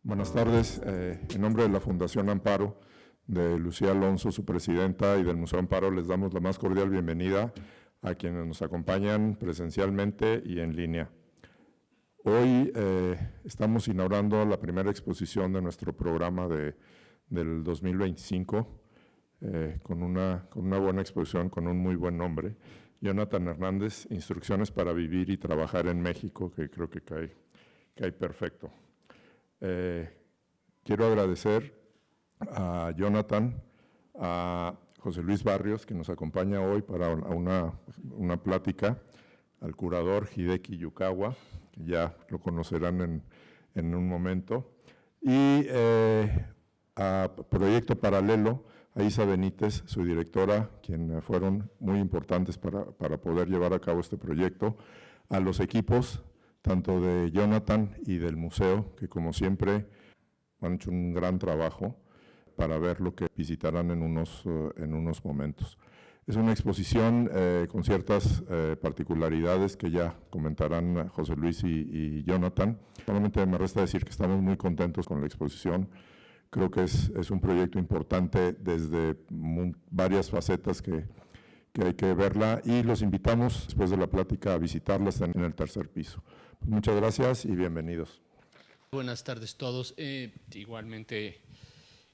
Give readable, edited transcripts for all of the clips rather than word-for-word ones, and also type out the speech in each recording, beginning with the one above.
Buenas tardes. En nombre de la Fundación Amparo, de Lucía Alonso, su presidenta, y del Museo Amparo, les damos la más cordial bienvenida a quienes nos acompañan presencialmente y en línea. Hoy estamos inaugurando la primera exposición de nuestro programa del 2025, con una buena exposición, con un muy buen nombre. Jonathan Hernández, Instrucciones para vivir y trabajar en México, que creo que cae perfecto. Quiero agradecer a Jonathan, a José Luis Barrios, que nos acompaña hoy para una plática, al curador Hideki Yukawa, que ya lo conocerán en un momento, y a Proyecto Paralelo, a Isa Benítez, su directora, quien fueron muy importantes para poder llevar a cabo este proyecto, a los equipos, tanto de Jonathan y del museo, que como siempre han hecho un gran trabajo para ver lo que visitarán en unos momentos. Es una exposición con ciertas particularidades que ya comentarán José Luis y Jonathan. Solamente me resta decir que estamos muy contentos con la exposición. Creo que es un proyecto importante desde varias facetas que hay que verla, y los invitamos después de la plática a visitarlas en el tercer piso. Pues muchas gracias y bienvenidos. Buenas tardes a todos. Igualmente,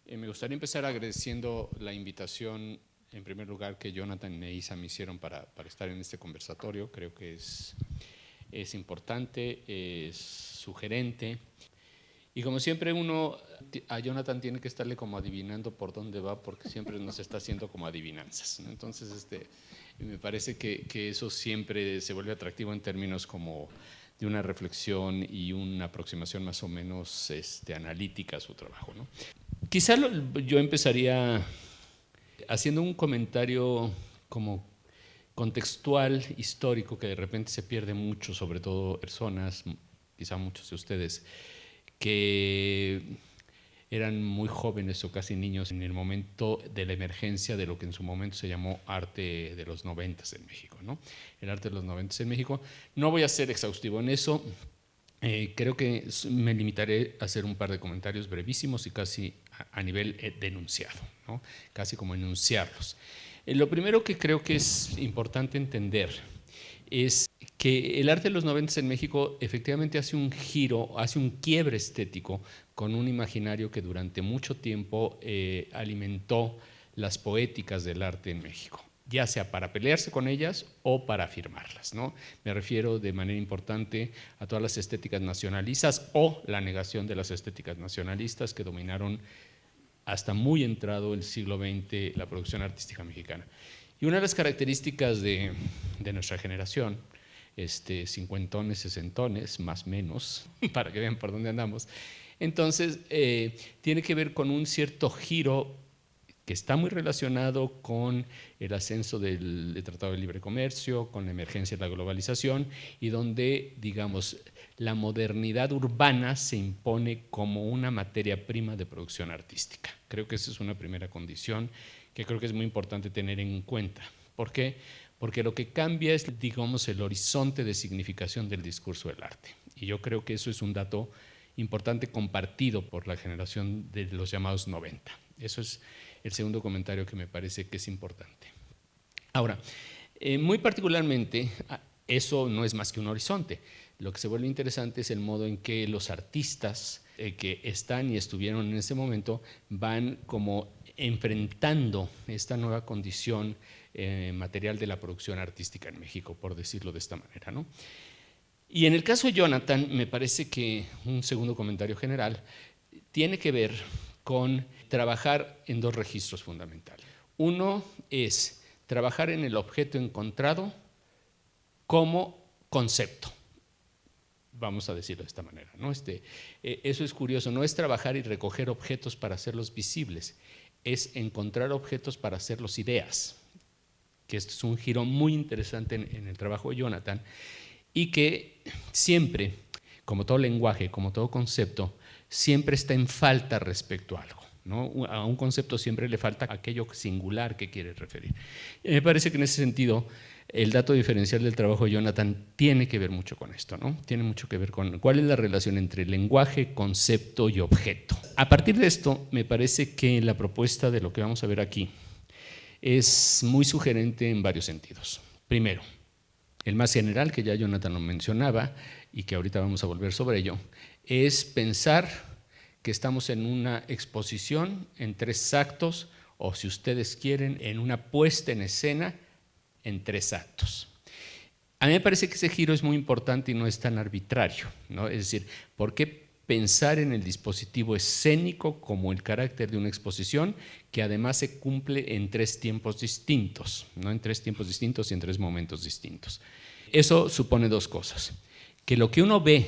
me gustaría empezar agradeciendo la invitación, en primer lugar, que Jonathan y Isa me hicieron para estar en este conversatorio. Creo que es importante, es sugerente. Y como siempre a Jonathan tiene que estarle como adivinando por dónde va, porque siempre nos está haciendo como adivinanzas, ¿no? Entonces, me parece que eso siempre se vuelve atractivo en términos como de una reflexión y una aproximación más o menos analítica a su trabajo, ¿no? Quizá yo empezaría haciendo un comentario como contextual, histórico, que de repente se pierde mucho, sobre todo personas, quizá muchos de ustedes, que eran muy jóvenes o casi niños en el momento de la emergencia de lo que en su momento se llamó arte de los 90 en México, ¿no? El arte de los 90 en México. No voy a ser exhaustivo en eso. Creo que me limitaré a hacer un par de comentarios brevísimos y casi a nivel denunciado, ¿no? Casi como enunciarlos. Lo primero que creo que es importante entender es que el arte de los 90 en México efectivamente hace un giro, hace un quiebre estético con un imaginario que durante mucho tiempo alimentó las poéticas del arte en México, ya sea para pelearse con ellas o para afirmarlas, ¿no? Me refiero de manera importante a todas las estéticas nacionalistas o la negación de las estéticas nacionalistas que dominaron hasta muy entrado el siglo XX la producción artística mexicana. Y una de las características de nuestra generación, cincuentones, sesentones, más o menos, para que vean por dónde andamos, entonces tiene que ver con un cierto giro que está muy relacionado con el ascenso del Tratado de Libre Comercio, con la emergencia de la globalización, y donde, digamos, la modernidad urbana se impone como una materia prima de producción artística. Creo que esa es una primera condición que creo que es muy importante tener en cuenta. ¿Por qué? Porque lo que cambia es, digamos, el horizonte de significación del discurso del arte. Y yo creo que eso es un dato importante compartido por la generación de los llamados 90. Eso es el segundo comentario que me parece que es importante. Ahora, muy particularmente, eso no es más que un horizonte. Lo que se vuelve interesante es el modo en que los artistas que están y estuvieron en ese momento van como enfrentando esta nueva condición material de la producción artística en México, por decirlo de esta manera, ¿no? Y en el caso de Jonathan, me parece que un segundo comentario general tiene que ver con trabajar en dos registros fundamentales. Uno es trabajar en el objeto encontrado como concepto, vamos a decirlo de esta manera, ¿no? Eso es curioso, no es trabajar y recoger objetos para hacerlos visibles, es encontrar objetos para hacerlos ideas, que esto es un giro muy interesante en el trabajo de Jonathan, y que siempre, como todo lenguaje, como todo concepto, siempre está en falta respecto a algo, ¿no? A un concepto siempre le falta aquello singular que quiere referir. Me parece que en ese sentido el dato diferencial del trabajo de Jonathan tiene que ver mucho con esto, ¿no? Tiene mucho que ver con cuál es la relación entre lenguaje, concepto y objeto. A partir de esto, me parece que la propuesta de lo que vamos a ver aquí es muy sugerente en varios sentidos. Primero, el más general, que ya Jonathan lo mencionaba y que ahorita vamos a volver sobre ello, es pensar que estamos en una exposición en 3 actos, o si ustedes quieren, en una puesta en escena en 3 actos. A mí me parece que ese giro es muy importante y no es tan arbitrario, ¿no? Es decir, ¿por qué pensar en el dispositivo escénico como el carácter de una exposición que además se cumple en 3 tiempos distintos, ¿no? En 3 tiempos distintos y en 3 momentos distintos? Eso supone 2 cosas, que lo que uno ve,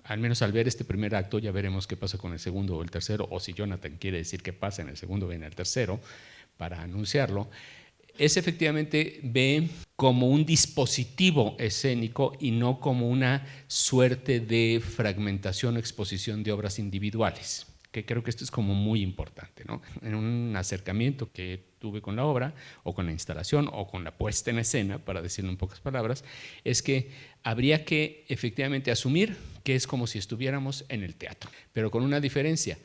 al menos al ver este primer acto, ya veremos qué pasa con el segundo o el tercero, o si Jonathan quiere decir qué pasa en el segundo o en el tercero, para anunciarlo, es efectivamente ve como un dispositivo escénico y no como una suerte de fragmentación o exposición de obras individuales, que creo que esto es como muy importante, ¿no? En un acercamiento que tuve con la obra, o con la instalación, o con la puesta en escena, para decirlo en pocas palabras, es que habría que efectivamente asumir que es como si estuviéramos en el teatro, pero con una diferencia,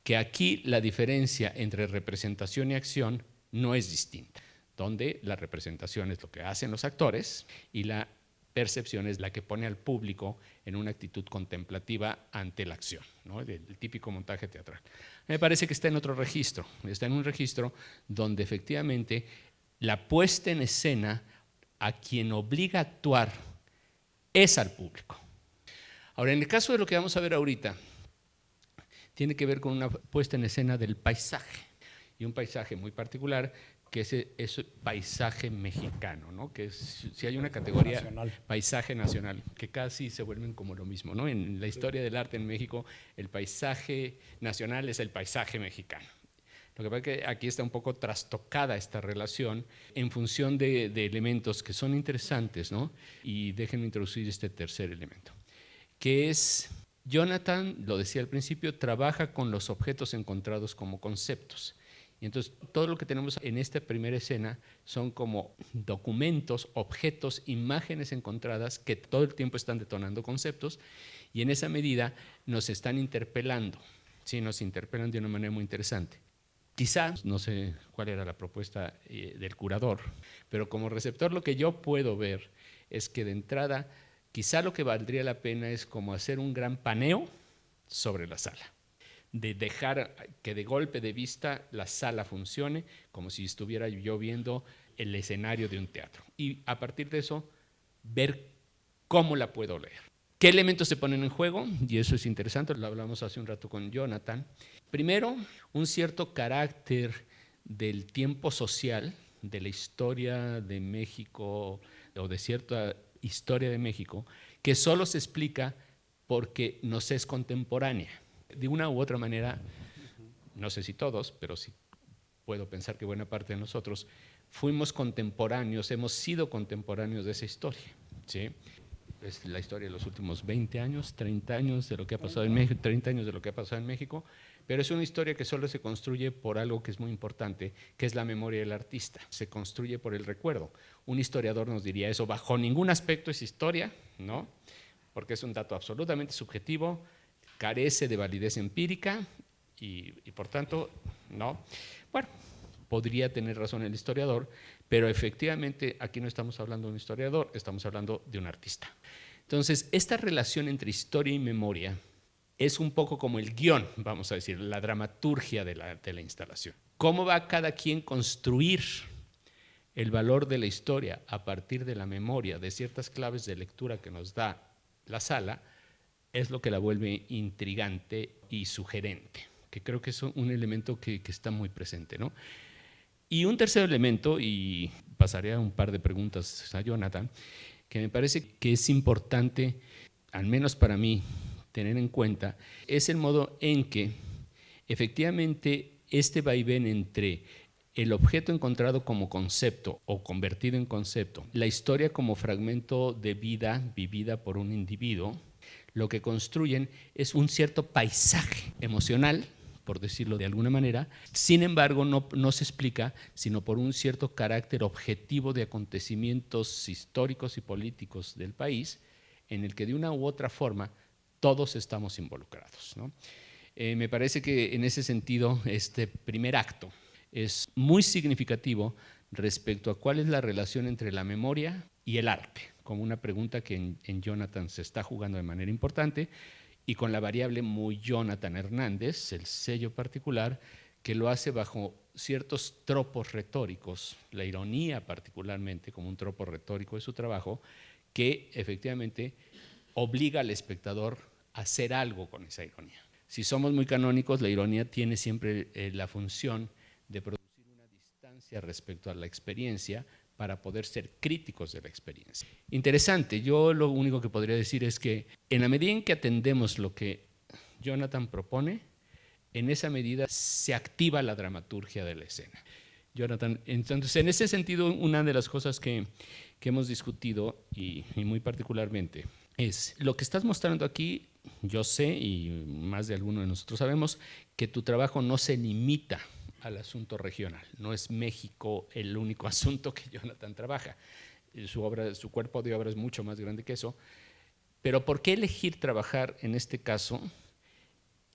que aquí la diferencia entre representación y acción no es distinta, donde la representación es lo que hacen los actores y la percepción es la que pone al público en una actitud contemplativa ante la acción, ¿no? El típico montaje teatral. Me parece que está en otro registro, está en un registro donde efectivamente la puesta en escena a quien obliga a actuar es al público. Ahora, en el caso de lo que vamos a ver ahorita, tiene que ver con una puesta en escena del paisaje, y un paisaje muy particular, que es paisaje mexicano, ¿no? Que si hay una categoría nacional. Paisaje nacional, que casi se vuelven como lo mismo, ¿no? En la historia del arte en México, el paisaje nacional es el paisaje mexicano. Lo que pasa es que aquí está un poco trastocada esta relación en función de elementos que son interesantes, ¿no? Y déjenme introducir este tercer elemento, que es, Jonathan, lo decía al principio, trabaja con los objetos encontrados como conceptos. Y entonces todo lo que tenemos en esta primera escena son como documentos, objetos, imágenes encontradas que todo el tiempo están detonando conceptos y en esa medida nos están interpelando, ¿sí? Nos interpelan de una manera muy interesante. Quizá, no sé cuál era la propuesta del curador, pero como receptor lo que yo puedo ver es que de entrada quizá lo que valdría la pena es como hacer un gran paneo sobre la sala, de dejar que de golpe de vista la sala funcione como si estuviera yo viendo el escenario de un teatro y a partir de eso ver cómo la puedo leer. ¿Qué elementos se ponen en juego? Y eso es interesante, lo hablamos hace un rato con Jonathan. Primero, un cierto carácter del tiempo social, de la historia de México o de cierta historia de México, que solo se explica porque nos es contemporánea. De una u otra manera, no sé si todos, pero sí puedo pensar que buena parte de nosotros fuimos contemporáneos, hemos sido contemporáneos de esa historia, ¿sí? Es la historia de los últimos 20 años, 30 años de lo que ha pasado en México, 30 años de lo que ha pasado en México, pero es una historia que solo se construye por algo que es muy importante, que es la memoria del artista, se construye por el recuerdo. Un historiador nos diría eso, bajo ningún aspecto es historia, ¿no? Porque es un dato absolutamente subjetivo, carece de validez empírica y por tanto, no. Bueno, podría tener razón el historiador, pero efectivamente aquí no estamos hablando de un historiador, estamos hablando de un artista. Entonces, esta relación entre historia y memoria es un poco como el guión, vamos a decir, la dramaturgia de la instalación. ¿Cómo va cada quien construir el valor de la historia a partir de la memoria, de ciertas claves de lectura que nos da la sala? Es lo que la vuelve intrigante y sugerente, que creo que es un elemento que está muy presente, ¿no? Y un tercer elemento, y pasaré a un par de preguntas a Jonathan, que me parece que es importante, al menos para mí, tener en cuenta, es el modo en que efectivamente este vaivén entre el objeto encontrado como concepto o convertido en concepto, la historia como fragmento de vida vivida por un individuo, lo que construyen es un cierto paisaje emocional, por decirlo de alguna manera. Sin embargo, no se explica sino por un cierto carácter objetivo de acontecimientos históricos y políticos del país, en el que de una u otra forma todos estamos involucrados, ¿no? Me parece que en ese sentido este primer acto es muy significativo respecto a cuál es la relación entre la memoria y el arte, como una pregunta que en Jonathan se está jugando de manera importante, y con la variable muy Jonathan Hernández, el sello particular, que lo hace bajo ciertos tropos retóricos, la ironía particularmente como un tropo retórico de su trabajo, que efectivamente obliga al espectador a hacer algo con esa ironía. Si somos muy canónicos, la ironía tiene siempre la función de producir una distancia respecto a la experiencia para poder ser críticos de la experiencia. Interesante, yo lo único que podría decir es que en la medida en que atendemos lo que Jonathan propone, en esa medida se activa la dramaturgia de la escena. Jonathan, entonces, en ese sentido, una de las cosas que hemos discutido, y muy particularmente, es lo que estás mostrando aquí. Yo sé, y más de alguno de nosotros sabemos, que tu trabajo no se limita al asunto regional. No es México el único asunto que Jonathan trabaja. Su cuerpo de obra es mucho más grande que eso. Pero ¿por qué elegir trabajar en este caso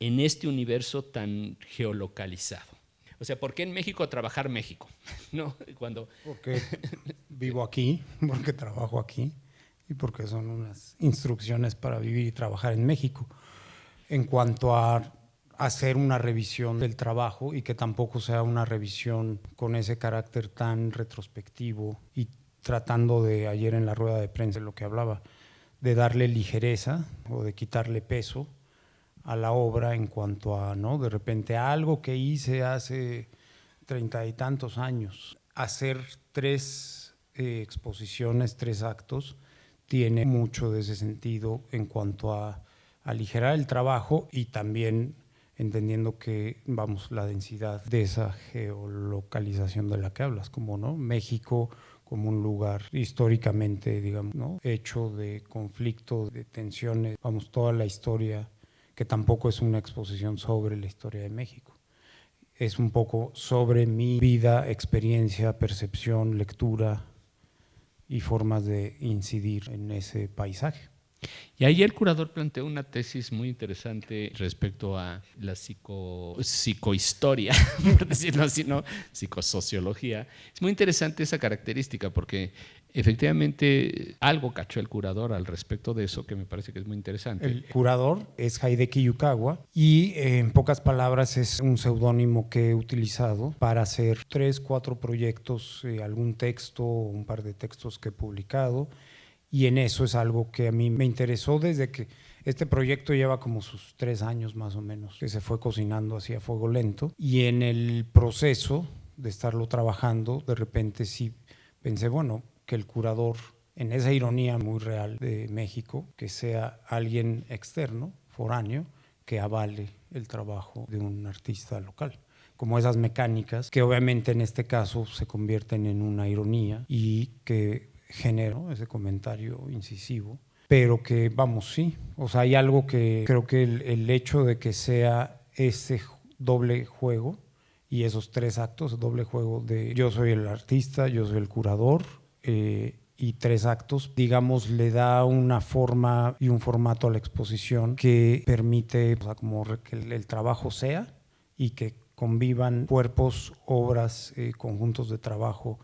en este universo tan geolocalizado? O sea, ¿por qué en México trabajar México? ¿No? Porque vivo aquí, porque trabajo aquí y porque son unas instrucciones para vivir y trabajar en México. En cuanto a hacer una revisión del trabajo y que tampoco sea una revisión con ese carácter tan retrospectivo y tratando de, ayer en la rueda de prensa, lo que hablaba, de darle ligereza o de quitarle peso a la obra en cuanto a, ¿no? De repente algo que hice hace 30 y tantos años, hacer 3 exposiciones, 3 actos, tiene mucho de ese sentido en cuanto a aligerar el trabajo y también entendiendo que, vamos, la densidad de esa geolocalización de la que hablas, como, ¿no? México como un lugar históricamente, digamos, ¿no? Hecho de conflicto, de tensiones, vamos, toda la historia, que tampoco es una exposición sobre la historia de México. Es un poco sobre mi vida, experiencia, percepción, lectura y formas de incidir en ese paisaje. Y ahí el curador planteó una tesis muy interesante respecto a la psicohistoria, por decirlo así, ¿no? Psicosociología. Es muy interesante esa característica porque efectivamente algo cachó el curador al respecto de eso que me parece que es muy interesante. El curador es Hideki Yukawa y en pocas palabras es un seudónimo que he utilizado para hacer 3, 4 proyectos, algún texto, un par de textos que he publicado. Y en eso es algo que a mí me interesó desde que este proyecto lleva como sus 3 años más o menos, que se fue cocinando así a fuego lento. Y en el proceso de estarlo trabajando, de repente sí pensé, bueno, que el curador, en esa ironía muy real de México, que sea alguien externo, foráneo, que avale el trabajo de un artista local. Como esas mecánicas que obviamente en este caso se convierten en una ironía y que genero ese comentario incisivo, pero que vamos, sí, o sea, hay algo que creo que el hecho de que sea ese doble juego y esos 3 actos, doble juego de yo soy el artista, yo soy el curador, y 3 actos, digamos, le da una forma y un formato a la exposición que permite, o sea, como que el trabajo sea y que convivan cuerpos, obras, conjuntos de trabajo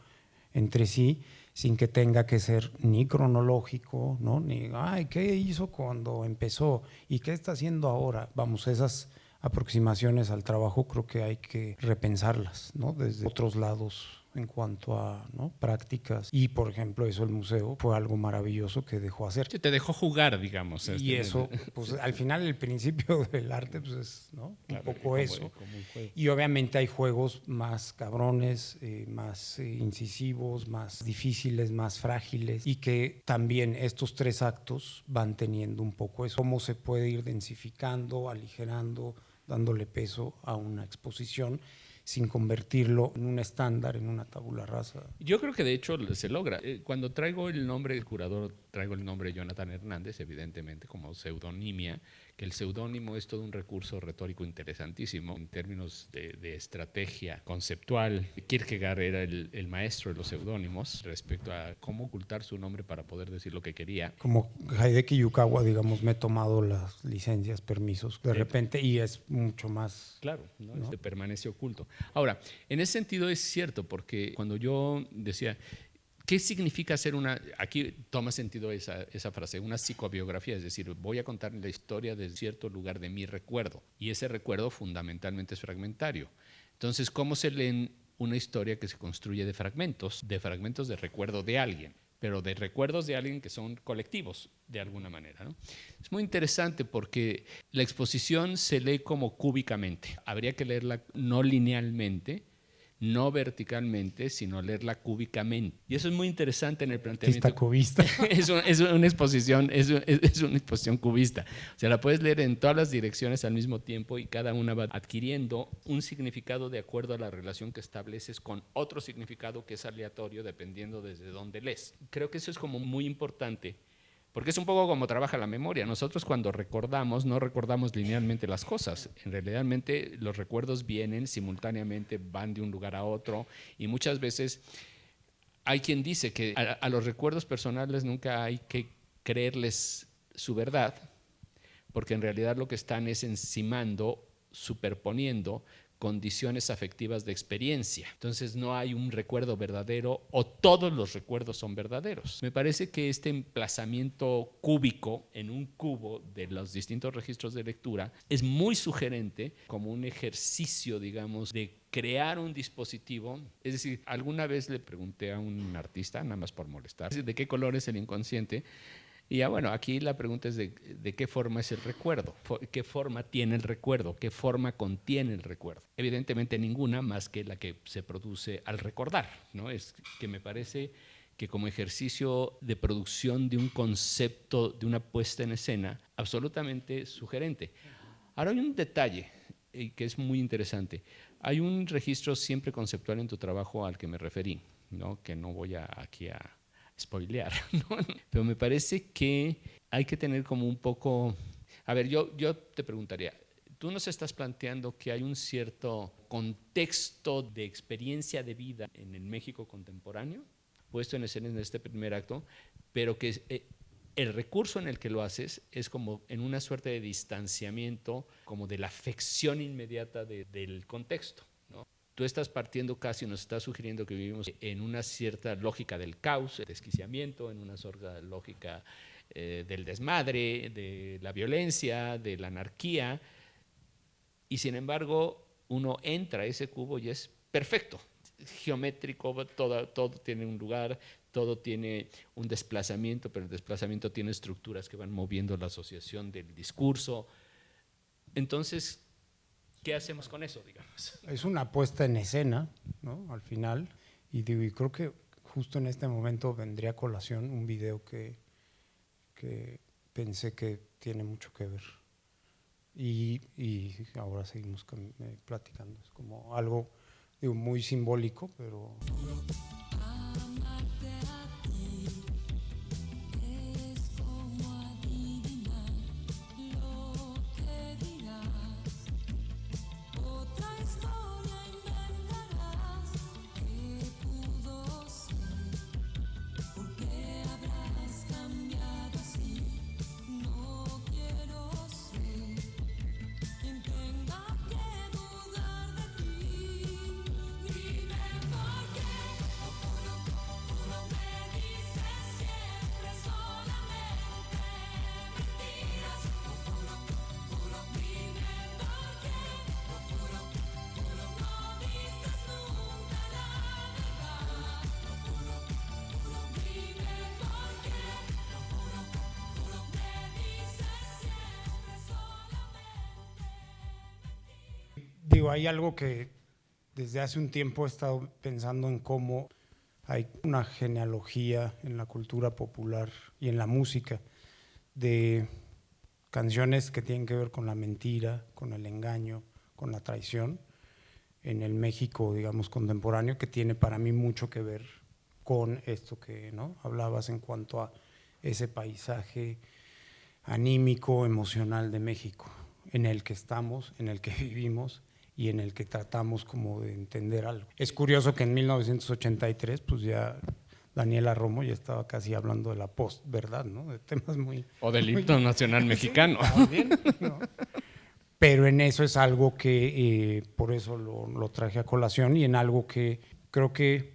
entre sí, sin que tenga que ser ni cronológico, ¿no? Ni, ay, ¿qué hizo cuando empezó? ¿Y qué está haciendo ahora? Vamos, esas aproximaciones al trabajo creo que hay que repensarlas, ¿no? Desde otros lados en cuanto a, ¿no? prácticas. Y, por ejemplo, eso el museo fue algo maravilloso que dejó hacer. Sí, te dejó jugar, digamos. Y eso, pues al final el principio del arte pues es, ¿no? Claro, un poco como, eso. como un juego. Y obviamente hay juegos más cabrones, más incisivos, más difíciles, más frágiles y que también estos 3 actos van teniendo un poco eso. Cómo se puede ir densificando, aligerando, dándole peso a una exposición sin convertirlo en un estándar, en una tabula rasa. Yo creo que de hecho se logra. Cuando traigo el nombre del curador traigo el nombre de Jonathan Hernández, evidentemente, como pseudonimia, que el seudónimo es todo un recurso retórico interesantísimo en términos de estrategia conceptual. Kierkegaard era el maestro de los seudónimos respecto a cómo ocultar su nombre para poder decir lo que quería. Como Hideki Yukawa, digamos, me he tomado las licencias, permisos de repente y es mucho más… Claro, ¿no? Permanece oculto. Ahora, en ese sentido es cierto, porque cuando yo decía… ¿Qué significa hacer una, aquí toma sentido esa frase, una psicobiografía? Es decir, voy a contar la historia de cierto lugar de mi recuerdo, y ese recuerdo fundamentalmente es fragmentario. Entonces, ¿cómo se lee una historia que se construye de fragmentos de recuerdo de alguien, pero de recuerdos de alguien que son colectivos de alguna manera, ¿no? Es muy interesante porque la exposición se lee como cúbicamente. Habría que leerla no linealmente, no verticalmente, sino leerla cúbicamente. Y eso es muy interesante en el planteamiento. Cubista. Es una exposición cubista. O sea, la puedes leer en todas las direcciones al mismo tiempo y cada una va adquiriendo un significado de acuerdo a la relación que estableces con otro significado que es aleatorio dependiendo desde dónde lees. Creo que eso es como muy importante. Porque es un poco como trabaja la memoria. Nosotros cuando recordamos, no recordamos linealmente las cosas. En realidad los recuerdos vienen simultáneamente, van de un lugar a otro, y muchas veces hay quien dice que a los recuerdos personales nunca hay que creerles su verdad, porque en realidad lo que están es encimando, superponiendo condiciones afectivas de experiencia. Entonces no hay un recuerdo verdadero o todos los recuerdos son verdaderos. Me parece que este emplazamiento cúbico en un cubo de los distintos registros de lectura es muy sugerente como un ejercicio, digamos, de crear un dispositivo. Es decir, alguna vez le pregunté a un artista, nada más por molestar, ¿de qué color es el inconsciente? Y ya bueno, aquí la pregunta es de qué forma es el recuerdo, qué forma tiene el recuerdo, qué forma contiene el recuerdo. Evidentemente ninguna más que la que se produce al recordar, ¿no? Es que me parece que como ejercicio de producción de un concepto, de una puesta en escena, absolutamente sugerente. Ahora hay un detalle que es muy interesante. Hay un registro siempre conceptual en tu trabajo al que me referí, ¿no? Que no voy aquí a spoilear, ¿no? Pero me parece que hay que tener como un poco… A ver, yo te preguntaría, tú nos estás planteando que hay un cierto contexto de experiencia de vida en el México contemporáneo, puesto en escena en este primer acto, pero que el recurso en el que lo haces es como en una suerte de distanciamiento, como de la afección inmediata del contexto. Tú estás partiendo casi, nos estás sugiriendo que vivimos en una cierta lógica del caos, el desquiciamiento, en una cierta lógica del desmadre, de la violencia, de la anarquía, y sin embargo uno entra a ese cubo y es perfecto, geométrico, todo tiene un lugar, todo tiene un desplazamiento, pero el desplazamiento tiene estructuras que van moviendo la asociación del discurso. Entonces, ¿qué hacemos con eso, digamos? Es una puesta en escena, ¿no? Al final, y creo que justo en este momento vendría a colación un video que pensé que tiene mucho que ver. Y ahora seguimos platicando. Es como algo muy simbólico, pero… Hay algo que desde hace un tiempo he estado pensando en cómo hay una genealogía en la cultura popular y en la música de canciones que tienen que ver con la mentira, con el engaño, con la traición en el México, digamos, contemporáneo, que tiene para mí mucho que ver con esto que, ¿no?, hablabas en cuanto a ese paisaje anímico, emocional de México, en el que estamos, en el que vivimos y en el que tratamos como de entender algo. Es curioso que en 1983, pues ya Daniela Romo ya estaba casi hablando de la postverdad, ¿no? De temas muy... O del himno nacional mexicano. Sí, también, ¿no? Pero en eso es algo que, por eso lo traje a colación, y en algo que creo que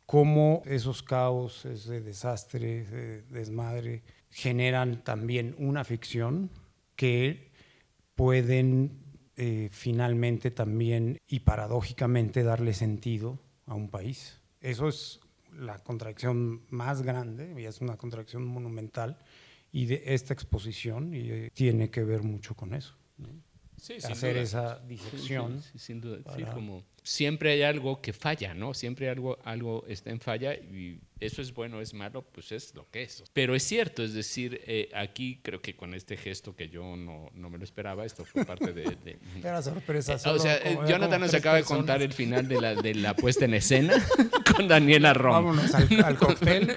como esos caos, ese desastre, ese desmadre, generan también una ficción que pueden finalmente también y paradójicamente darle sentido a un país. Eso es la contradicción más grande, y es una contradicción monumental, y de esta exposición tiene que ver mucho con eso, ¿no? Sí, Hacer esa disección. Sí, sin duda. Para... Sí, como siempre hay algo que falla, ¿no? Siempre algo está en falla, y eso es bueno, es malo, pues es lo que es. Pero es cierto, es decir, aquí creo que con este gesto que yo no me lo esperaba, esto fue parte de Era sorpresa. o sea, Jonathan nos acaba de contar el final de la puesta en escena con Daniela Romo. Vámonos al cóctel.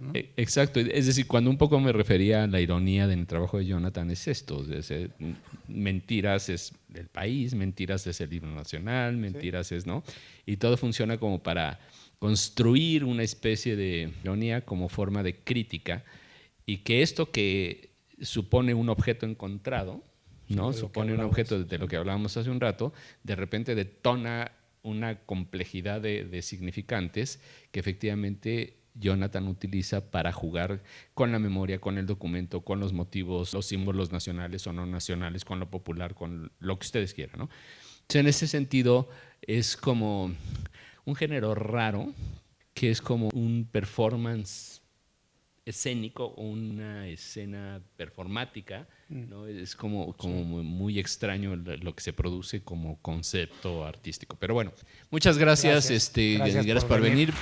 ¿No? Exacto, es decir, cuando un poco me refería a la ironía del trabajo de Jonathan, es esto, mentiras es del país, mentiras es el himno nacional, mentiras es, ¿no? Y todo funciona como para construir una especie de ironía como forma de crítica, y que esto que supone un objeto encontrado, ¿no? Supone un objeto de lo que hablábamos hace un rato, de repente detona una complejidad de significantes que efectivamente Jonathan utiliza para jugar con la memoria, con el documento, con los motivos, los símbolos nacionales o no nacionales, con lo popular, con lo que ustedes quieran, ¿no? Entonces, en ese sentido, es como un género raro, que es como un performance escénico, una escena performática, ¿no? Es como muy extraño lo que se produce como concepto artístico. Pero bueno, muchas gracias, gracias por venir.